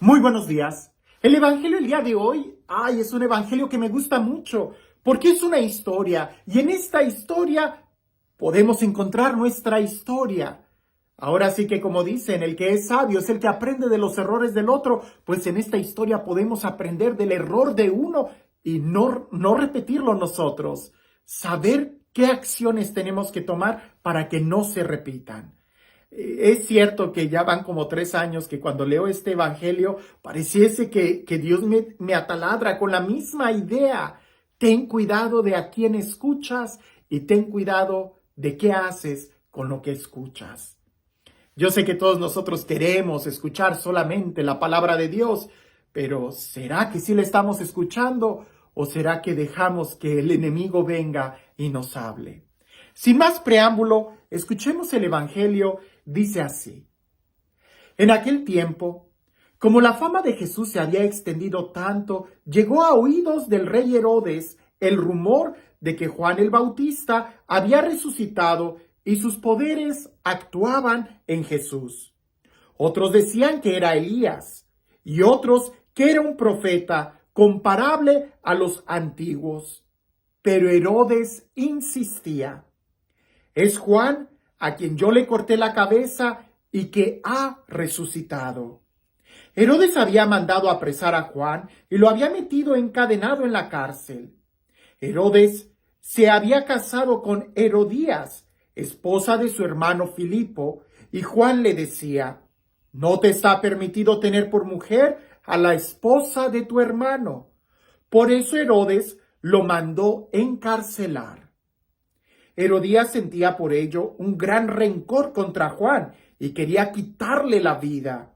Muy buenos días. El evangelio el día de hoy, es un evangelio que me gusta mucho, porque es una historia, y en esta historia podemos encontrar nuestra historia. Ahora sí que como dicen, el que es sabio es el que aprende de los errores del otro, pues en esta historia podemos aprender del error de uno y no repetirlo nosotros. Saber qué acciones tenemos que tomar para que no se repitan. Es cierto que ya van como 3 años que cuando leo este evangelio pareciese que Dios me ataladra con la misma idea. Ten cuidado de a quién escuchas y ten cuidado de qué haces con lo que escuchas. Yo sé que todos nosotros queremos escuchar solamente la palabra de Dios, pero ¿será que sí la estamos escuchando o será que dejamos que el enemigo venga y nos hable? Sin más preámbulo, escuchemos el evangelio. Dice así: en aquel tiempo, como la fama de Jesús se había extendido tanto, llegó a oídos del rey Herodes el rumor de que Juan el Bautista había resucitado y sus poderes actuaban en Jesús. Otros decían que era Elías y otros que era un profeta comparable a los antiguos. Pero Herodes insistía: es Juan a quien yo le corté la cabeza y que ha resucitado. Herodes había mandado apresar a Juan y lo había metido encadenado en la cárcel. Herodes se había casado con Herodías, esposa de su hermano Filipo, y Juan le decía: no te está permitido tener por mujer a la esposa de tu hermano. Por eso Herodes lo mandó encarcelar. Herodías sentía por ello un gran rencor contra Juan y quería quitarle la vida.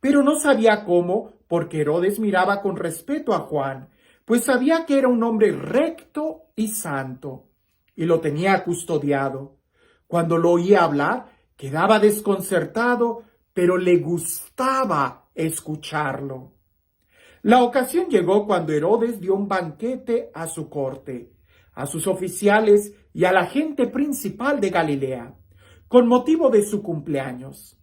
Pero no sabía cómo, porque Herodes miraba con respeto a Juan, pues sabía que era un hombre recto y santo, y lo tenía custodiado. Cuando lo oía hablar, quedaba desconcertado, pero le gustaba escucharlo. La ocasión llegó cuando Herodes dio un banquete a su corte, a sus oficiales y a la gente principal de Galilea, con motivo de su cumpleaños.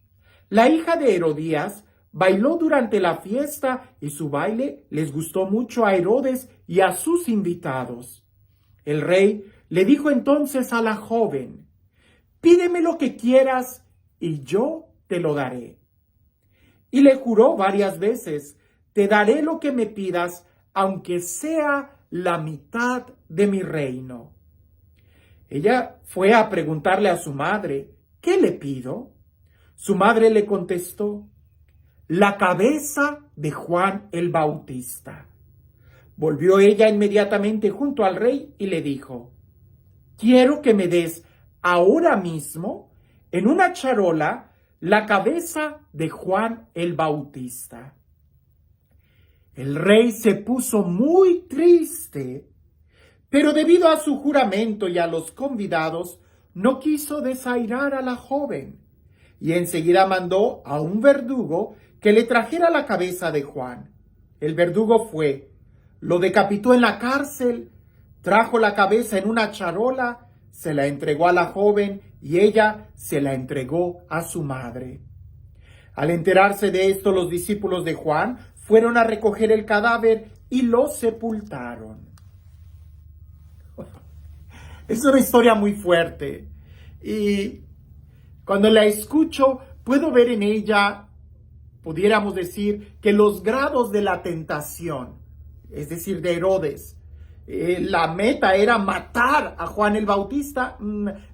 La hija de Herodías bailó durante la fiesta y su baile les gustó mucho a Herodes y a sus invitados. El rey le dijo entonces a la joven: pídeme lo que quieras y yo te lo daré. Y le juró varias veces: te daré lo que me pidas, aunque sea la mitad de mi reino. Ella fue a preguntarle a su madre: ¿qué le pido? Su madre le contestó: la cabeza de Juan el Bautista. Volvió ella inmediatamente junto al rey y le dijo: quiero que me des ahora mismo, en una charola, la cabeza de Juan el Bautista. El rey se puso muy triste, pero debido a su juramento y a los convidados, no quiso desairar a la joven, y enseguida mandó a un verdugo que le trajera la cabeza de Juan. El verdugo fue, lo decapitó en la cárcel, trajo la cabeza en una charola, se la entregó a la joven y ella se la entregó a su madre. Al enterarse de esto, los discípulos de Juan fueron a recoger el cadáver y lo sepultaron. Es una historia muy fuerte y cuando la escucho puedo ver en ella, pudiéramos decir, que los grados de la tentación, es decir, de Herodes, la meta era matar a Juan el Bautista,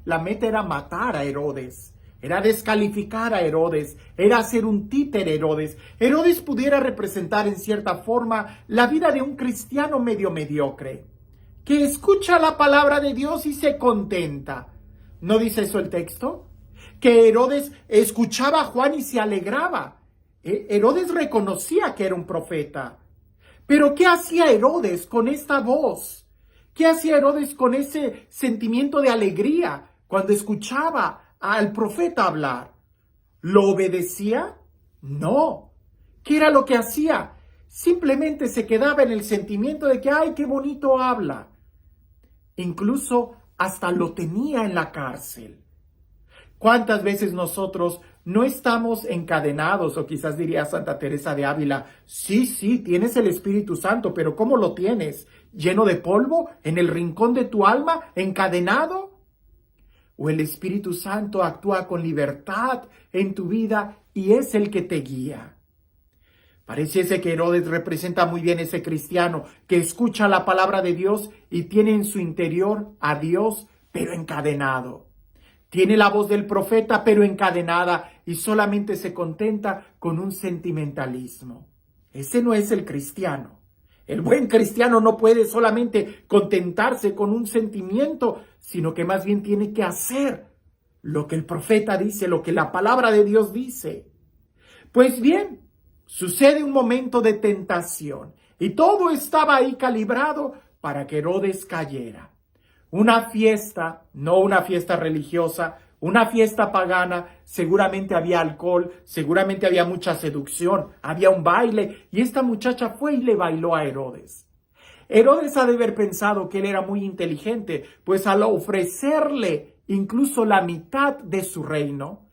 la meta era matar a Herodes. Era descalificar a Herodes, era hacer un títere Herodes. Herodes pudiera representar en cierta forma la vida de un cristiano medio mediocre, que escucha la palabra de Dios y se contenta. ¿No dice eso el texto? Que Herodes escuchaba a Juan y se alegraba. Herodes reconocía que era un profeta. Pero ¿qué hacía Herodes con esta voz? ¿Qué hacía Herodes con ese sentimiento de alegría cuando escuchaba al profeta hablar? ¿Lo obedecía? No. ¿Qué era lo que hacía? Simplemente se quedaba en el sentimiento de que, ¡ay, qué bonito habla! Incluso hasta lo tenía en la cárcel. ¿Cuántas veces nosotros no estamos encadenados, o quizás diría Santa Teresa de Ávila, sí, tienes el Espíritu Santo, pero ¿cómo lo tienes? ¿Lleno de polvo? ¿En el rincón de tu alma? ¿Encadenado? ¿O el Espíritu Santo actúa con libertad en tu vida y es el que te guía? Pareciese que Herodes representa muy bien ese cristiano que escucha la palabra de Dios y tiene en su interior a Dios, pero encadenado. Tiene la voz del profeta, pero encadenada, y solamente se contenta con un sentimentalismo. Ese no es el cristiano. El buen cristiano no puede solamente contentarse con un sentimiento, sino que más bien tiene que hacer lo que el profeta dice, lo que la palabra de Dios dice. Pues bien, sucede un momento de tentación y todo estaba ahí calibrado para que Herodes cayera. Una fiesta, no una fiesta religiosa, una fiesta pagana, seguramente había alcohol, seguramente había mucha seducción, había un baile y esta muchacha fue y le bailó a Herodes. Herodes ha de haber pensado que él era muy inteligente, pues al ofrecerle incluso la mitad de su reino,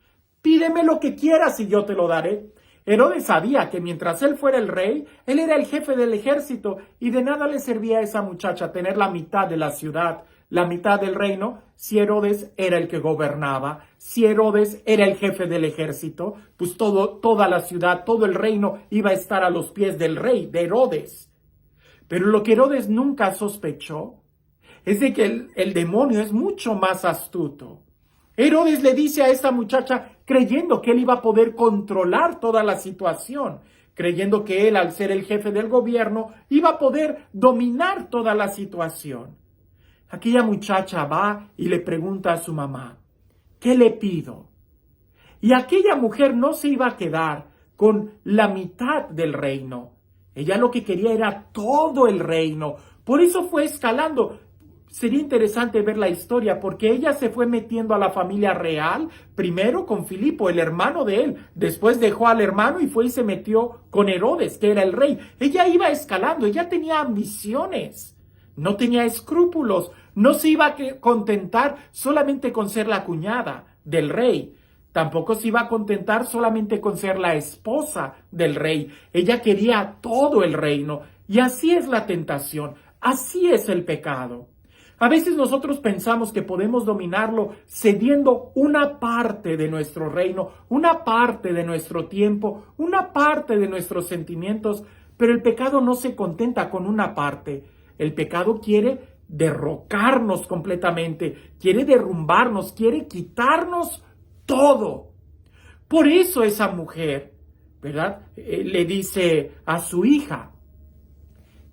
pídeme lo que quieras y yo te lo daré. Herodes sabía que mientras él fuera el rey, él era el jefe del ejército y de nada le servía a esa muchacha tener la mitad de la ciudad, la mitad del reino, si Herodes era el que gobernaba, si Herodes era el jefe del ejército, pues toda la ciudad, todo el reino iba a estar a los pies del rey, de Herodes. Pero lo que Herodes nunca sospechó es de que el demonio es mucho más astuto. Herodes le dice a esta muchacha, creyendo que él iba a poder controlar toda la situación, creyendo que él, al ser el jefe del gobierno, iba a poder dominar toda la situación. Aquella muchacha va y le pregunta a su mamá, ¿qué le pido? Y aquella mujer no se iba a quedar con la mitad del reino. Ella lo que quería era todo el reino. Por eso fue escalando. Sería interesante ver la historia porque ella se fue metiendo a la familia real, primero con Filipo, el hermano de él, después dejó al hermano y fue y se metió con Herodes, que era el rey. Ella iba escalando, ella tenía ambiciones, no tenía escrúpulos, no se iba a contentar solamente con ser la cuñada del rey, tampoco se iba a contentar solamente con ser la esposa del rey. Ella quería todo el reino y así es la tentación, así es el pecado. A veces nosotros pensamos que podemos dominarlo cediendo una parte de nuestro reino, una parte de nuestro tiempo, una parte de nuestros sentimientos, pero el pecado no se contenta con una parte. El pecado quiere derrocarnos completamente, quiere derrumbarnos, quiere quitarnos todo. Por eso esa mujer, ¿verdad? Le dice a su hija,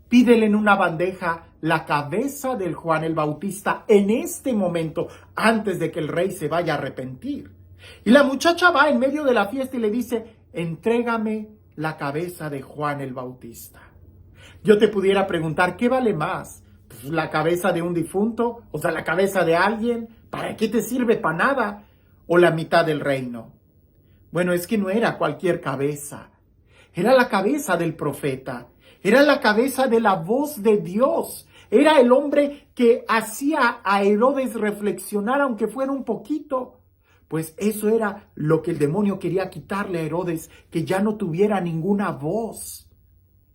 pídele en una bandeja la cabeza del Juan el Bautista en este momento, antes de que el rey se vaya a arrepentir. Y la muchacha va en medio de la fiesta y le dice, entrégame la cabeza de Juan el Bautista. Yo te pudiera preguntar, ¿qué vale más? Pues la cabeza de un difunto, o sea, la cabeza de alguien, ¿para qué te sirve? Para nada. O la mitad del reino. Bueno, es que no era cualquier cabeza, era la cabeza del profeta. Era la cabeza de la voz de Dios. Era el hombre que hacía a Herodes reflexionar, aunque fuera un poquito. Pues eso era lo que el demonio quería quitarle a Herodes, que ya no tuviera ninguna voz.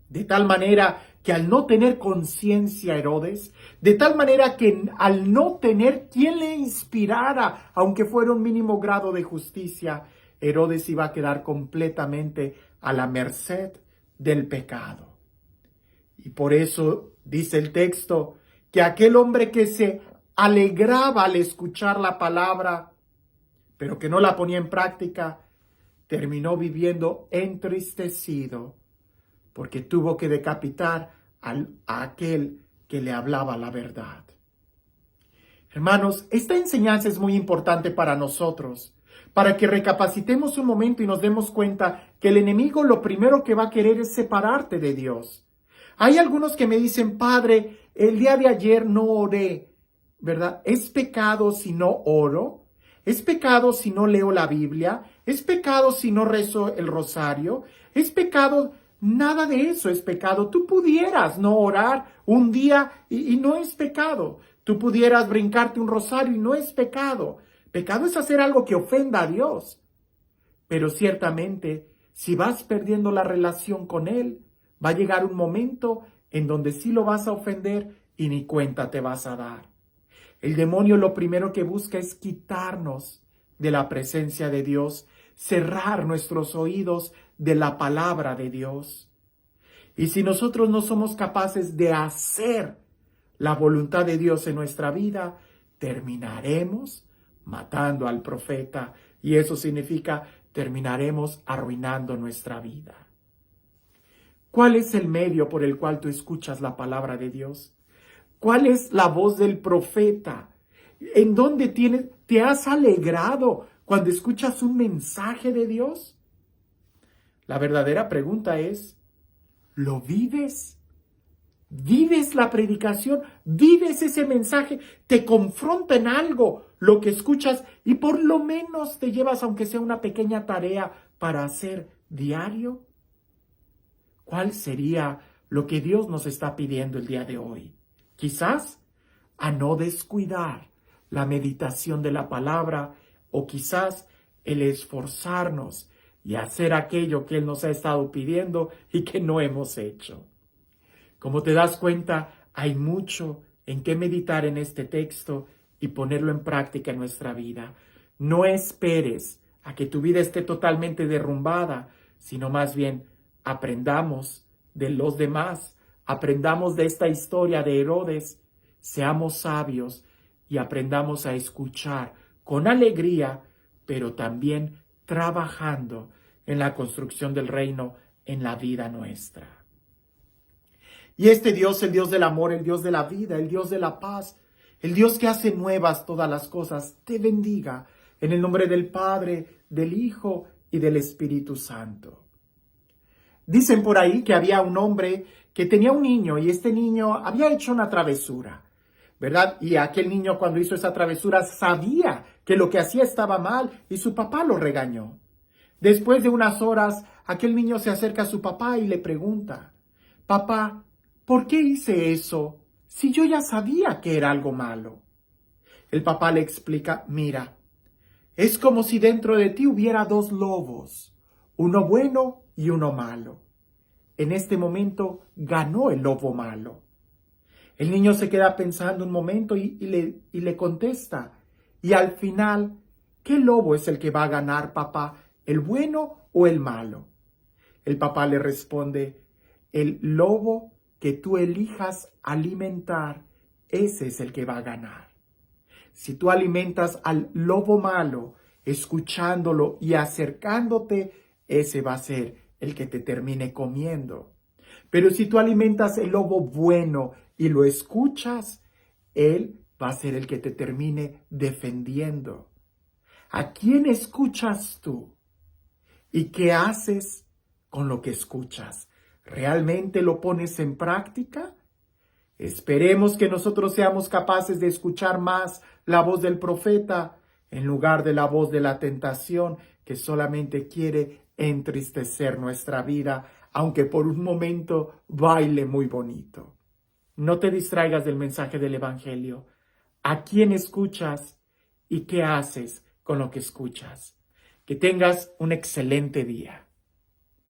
De tal manera que al no tener conciencia Herodes, de tal manera que al no tener quien le inspirara, aunque fuera un mínimo grado de justicia, Herodes iba a quedar completamente a la merced del pecado. Y por eso dice el texto que aquel hombre que se alegraba al escuchar la palabra, pero que no la ponía en práctica, terminó viviendo entristecido porque tuvo que decapitar a aquel que le hablaba la verdad. Hermanos, esta enseñanza es muy importante para nosotros, para que recapacitemos un momento y nos demos cuenta que el enemigo lo primero que va a querer es separarte de Dios. Hay algunos que me dicen, Padre, el día de ayer no oré, ¿verdad? ¿Es pecado si no oro? ¿Es pecado si no leo la Biblia? ¿Es pecado si no rezo el rosario? ¿Es pecado? Nada de eso es pecado. Tú pudieras no orar un día y no es pecado. Tú pudieras brincarte un rosario y no es pecado. Pecado es hacer algo que ofenda a Dios. pero ciertamente, si vas perdiendo la relación con Él, va a llegar un momento en donde sí lo vas a ofender y ni cuenta te vas a dar. El demonio lo primero que busca es quitarnos de la presencia de Dios, cerrar nuestros oídos de la palabra de Dios. Y si nosotros no somos capaces de hacer la voluntad de Dios en nuestra vida, terminaremos matando al profeta, y eso significa terminaremos arruinando nuestra vida. ¿Cuál es el medio por el cual tú escuchas la palabra de Dios? ¿Cuál es la voz del profeta? ¿En dónde te has alegrado cuando escuchas un mensaje de Dios? La verdadera pregunta es, ¿lo vives? ¿Vives la predicación? ¿Vives ese mensaje? ¿Te confronta en algo lo que escuchas y por lo menos te llevas, aunque sea una pequeña tarea, para hacer diario? ¿Cuál sería lo que Dios nos está pidiendo el día de hoy? Quizás a no descuidar la meditación de la palabra, o quizás el esforzarnos y hacer aquello que Él nos ha estado pidiendo y que no hemos hecho. Como te das cuenta, hay mucho en qué meditar en este texto y ponerlo en práctica en nuestra vida. No esperes a que tu vida esté totalmente derrumbada, sino más bien aprendamos de los demás, aprendamos de esta historia de Herodes, seamos sabios y aprendamos a escuchar con alegría, pero también trabajando en la construcción del reino en la vida nuestra. Y este Dios, el Dios del amor, el Dios de la vida, el Dios de la paz, el Dios que hace nuevas todas las cosas, te bendiga en el nombre del Padre, del Hijo y del Espíritu Santo. Dicen por ahí que había un hombre que tenía un niño y este niño había hecho una travesura, ¿verdad? Y aquel niño, cuando hizo esa travesura, sabía que lo que hacía estaba mal y su papá lo regañó. Después de unas horas, aquel niño se acerca a su papá y le pregunta: papá, ¿por qué hice eso si yo ya sabía que era algo malo? El papá le explica: mira, es como si dentro de ti hubiera dos lobos, uno bueno y uno malo. En este momento ganó el lobo malo. El niño se queda pensando un momento y le contesta: y al final, ¿qué lobo es el que va a ganar, papá? ¿El bueno o el malo? El papá le responde: el lobo que tú elijas alimentar, ese es el que va a ganar. Si tú alimentas al lobo malo, escuchándolo y acercándote, ese va a ser el que te termine comiendo. Pero si tú alimentas el lobo bueno y lo escuchas, él va a ser el que te termine defendiendo. ¿A quién escuchas tú? ¿Y qué haces con lo que escuchas? ¿Realmente lo pones en práctica? Esperemos que nosotros seamos capaces de escuchar más la voz del profeta en lugar de la voz de la tentación que solamente quiere entristecer nuestra vida, aunque por un momento baile muy bonito. No te distraigas del mensaje del Evangelio. ¿A quién escuchas y qué haces con lo que escuchas? Que tengas un excelente día.